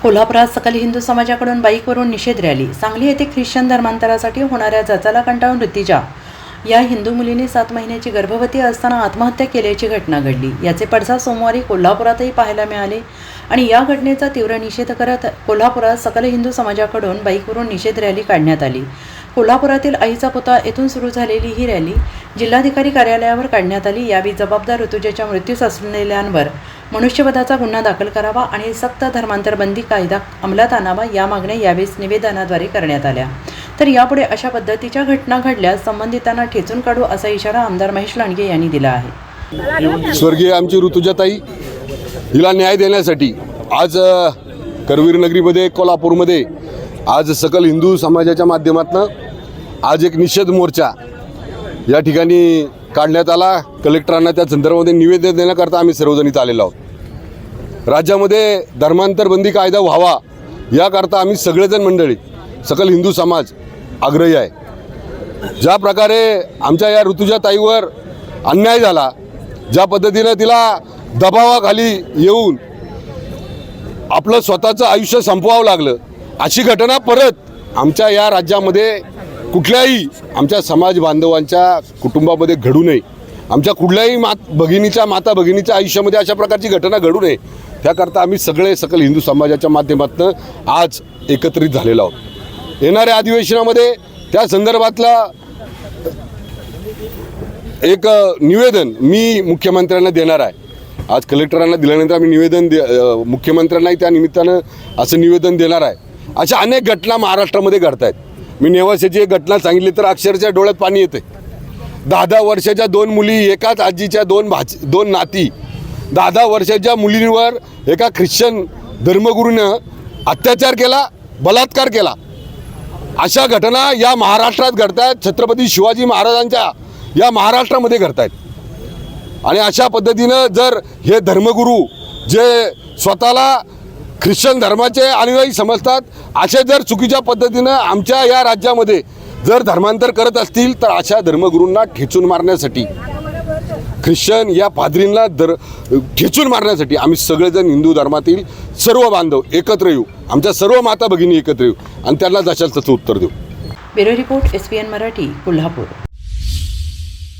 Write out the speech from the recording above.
कोल्हापुरात सकल हिंदू समाजाकडून बाईकवरून निषेध रॅली। सांगली येथे ख्रिश्चन धर्मांतरासाठी होणाऱ्या जाचाला कंटाळून ऋतिजा या हिंदू मुलीने 7 महिन्याची गर्भवती असताना आत्महत्या केल्याची घटना घडली। याचे पडसाद सोमवारी कोल्हापुरातही पाहायला मिळाले आणि या घटनेचा तीव्र निषेध करत कोल्हापुरात सकल हिंदू समाजाकडून बाईकवरून निषेध रॅली काढण्यात आली। कोल्हापुरातील आईचा पुतळा येथून सुरू झालेली ही रॅली जिल्हाधिकारी कार्यालयावर काढण्यात आली। यावेळी जबाबदार ऋतुजाच्या मृत्यूस असलेल्यांवर मनुष्यवधाचा गुन्हा दाखल करावा आणि सक्त धर्मांतर बंदी कायदा अंमलात आणावा या मागण्या यावेळी निवेदनाद्वारे करण्यात आल्या। तर यापुढे अशा पद्धतीच्या घटना घडल्यास संबंधितांना ठेचून काढू असा इशारा आमदार महेश लांडगे यांनी दिला आहे। स्वर्गीय आमची ऋतुजाताई हिला न्याय देण्यासाठी आज करवीर नगरीमध्ये कोल्हापूरमध्ये आज सकल हिंदू समाजाच्या माध्यमातून आज एक निषेध मोर्चा या ठिकाणी काढण्यात आला। कलेक्टरांना त्या संदर्भामध्ये निवेदन देण्याकरता आम्ही सर्वजण इथं आलेलो आहोत। राज्यामध्ये धर्मांतर बंदी कायदा व्हावा याकरता आम्ही सगळेजण मंडळी सकल हिंदू समाज आग्रही आहे। ज्या प्रकारे आमच्या या ऋतुजाताईवर अन्याय झाला, ज्या पद्धतीने तिला दबावाखाली येऊन आपलं स्वतःचं आयुष्य संपवावं लागलं, अशी घटना परत आमच्या या राज्यामध्ये कुठल्याही आमच्या समाज बांधवांच्या कुटुंबामध्ये घडू नये। आमच्या कुठल्याही माता भगिनीच्या आयुष्यामध्ये अशा प्रकारची घटना घडू नये त्याकरता आम्ही सगळे सकल हिंदू समाजाच्या माध्यमातून आज एकत्रित झालेलो आहोत। येणाऱ्या अधिवेशनामध्ये त्या संदर्भातला एक निवेदन मी मुख्यमंत्र्यांना देणार आहे। आज कलेक्टरांना दिल्यानंतर आम्ही निवेदन मुख्यमंत्र्यांनाही त्या निमित्तानं असं निवेदन देणार आहे। अशा अनेक घटना महाराष्ट्रामध्ये घडत आहेत। मी नेवासेची एक घटना सांगितली तर अक्षरशः डोळ्यात पाणी येते। 10 वर्षाच्या 2 मुली, एकाच आजीच्या 2 नाती, 10 वर्षाच्या मुलींवर एका ख्रिश्चन धर्मगुरूनं अत्याचार केला, बलात्कार केला। अशा घटना या महाराष्ट्रात घडत आहेत। छत्रपती शिवाजी महाराजांच्या या महाराष्ट्रामध्ये घडत आहेत। आणि अशा पद्धतीनं जर हे धर्मगुरू जे स्वतःला ख्रिश्चन धर्माचे अनुयायी समजतात, असे जर चुकीच्या पद्धतीनं आमच्या या राज्यामध्ये जर धर्मांतर करत असतील तर अशा धर्मगुरूंना ठेचून मारण्यासाठी, ख्रिश्चन या पाद्रींना ठेचून मारण्यासाठी आम्ही सगळेजण हिंदू धर्मातील सर्व बांधव एकत्र येऊ, आमच्या सर्व माता भगिनी एकत्र येऊ आणि त्यांना जशाल तसं उत्तर देऊ। Bureau report SPN Marathi, Kolhapur.